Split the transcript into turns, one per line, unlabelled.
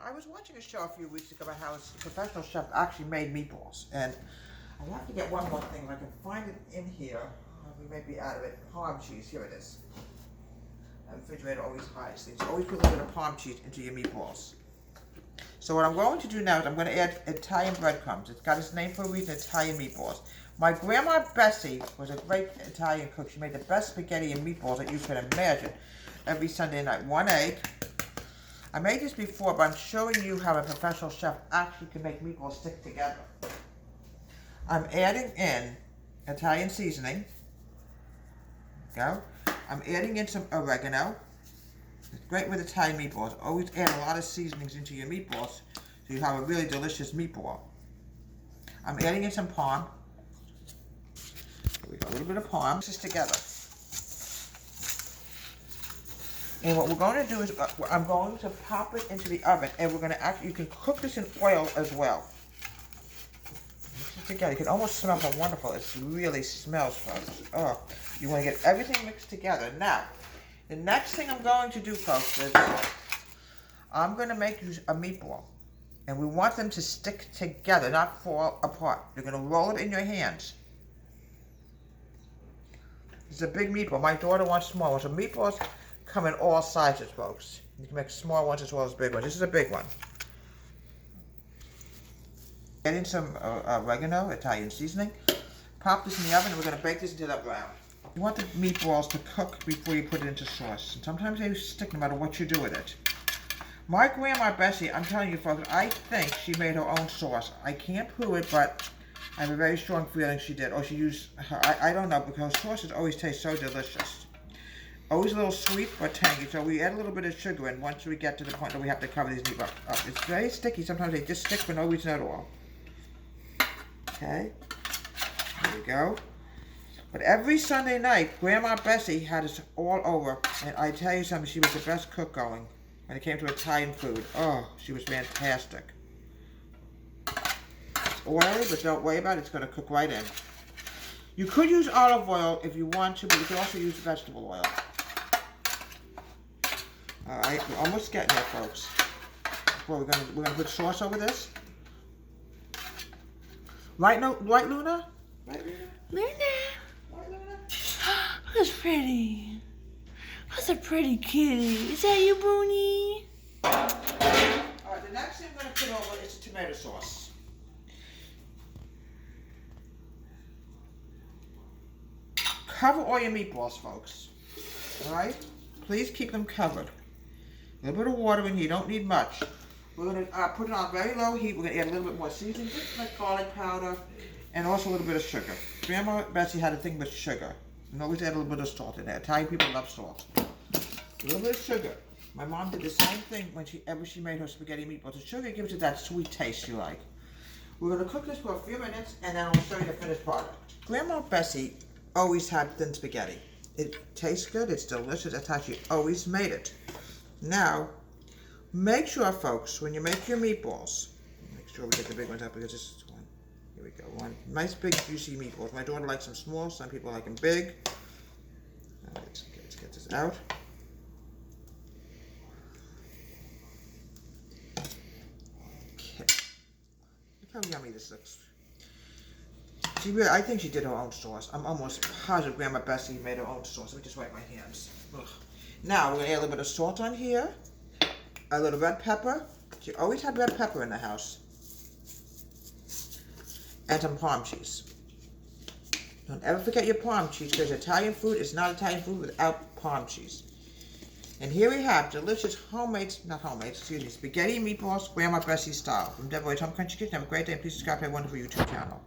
I was watching a show a few weeks ago about how a professional chef actually made meatballs, and I have to get one more thing. If I can find it in here, we may be out of it. Parm cheese, here it is. The refrigerator always hides things. Always put a little bit of parm cheese into your meatballs. So what I'm going to do now is I'm going to add Italian breadcrumbs. It's got its name for a reason, Italian meatballs. My grandma Bessie was a great Italian cook. She made the best spaghetti and meatballs that you can imagine every Sunday night. 1 egg. I made this before, but I'm showing you how a professional chef actually can make meatballs stick together. I'm adding in Italian seasoning. Go. I'm adding in some oregano. It's great with Italian meatballs. Always add a lot of seasonings into your meatballs so you have a really delicious meatball. I'm adding in some parm. Here we go, a little bit of parm. Mix this together. And what we're going to do is I'm going to pop it into the oven, and we're going to you can cook this in oil as well. Mix it together. You can almost smell how wonderful it really smells, folks. Oh, you want to get everything mixed together. Now, the next thing I'm going to do, folks, is I'm going to make you a meatball. And we want them to stick together, not fall apart. You're going to roll it in your hands. It's a big meatball. My daughter wants small ones. So meatballs come in all sizes, folks. You can make small ones as well as big ones. This is a big one. Add in some oregano, Italian seasoning. Pop this in the oven, and we're going to bake this until they're brown. You want the meatballs to cook before you put it into sauce. And sometimes they stick no matter what you do with it. My grandma Bessie, I'm telling you folks, I think she made her own sauce. I can't prove it, but I have a very strong feeling she did. Or she used her, I don't know, because sauces always taste so delicious. Always a little sweet but tangy, so we add a little bit of sugar in once we get to the point that we have to cover these meatballs up. It's very sticky. Sometimes they just stick for no reason at all. Okay, there we go. But every Sunday night, Grandma Bessie had us all over, and I tell you something, she was the best cook going when it came to Italian food. Oh, she was fantastic. It's oily, but don't worry about it, it's going to cook right in. You could use olive oil if you want to, but you can also use vegetable oil. Alright, we're almost getting there, folks. Well, we're gonna put sauce over this. Right, Luna? Right, Luna?
Luna. Who's pretty? Who's a pretty kitty? Is that you, Booney?
Alright, the next thing I'm going to put over is the tomato sauce. Cover all your meatballs, folks. Alright? Please keep them covered. A little bit of water in here, you don't need much. We're going to put it on very low heat. We're going to add a little bit more seasoning, just like garlic powder, and also a little bit of sugar. Grandma Bessie had a thing with sugar. And always add a little bit of salt in there. Italian people love salt. A little bit of sugar. My mom did the same thing whenever she made her spaghetti meatballs. The sugar gives it that sweet taste you like. We're going to cook this for a few minutes, and then I'll show you the finished product. Grandma Bessie always had thin spaghetti. It tastes good. It's delicious. That's how she always made it. Now, make sure, folks, when you make your meatballs, make sure we get the big ones out because this is one. Here we go. One nice big juicy meatballs. My daughter likes them small. Some people like them big. All right, let's get this out. Okay. Look how yummy this looks. I think she did her own sauce. I'm almost positive Grandma Bessie made her own sauce. Let me just wipe my hands. Ugh. Now, we're going to add a little bit of salt on here. A little red pepper. She always had red pepper in the house. And some parm cheese. Don't ever forget your parm cheese, because Italian food is not Italian food without parm cheese. And here we have delicious spaghetti meatballs, Grandma Bessie style. From Deborah's Home Country Kitchen. Have a great day, and please subscribe to my wonderful YouTube channel.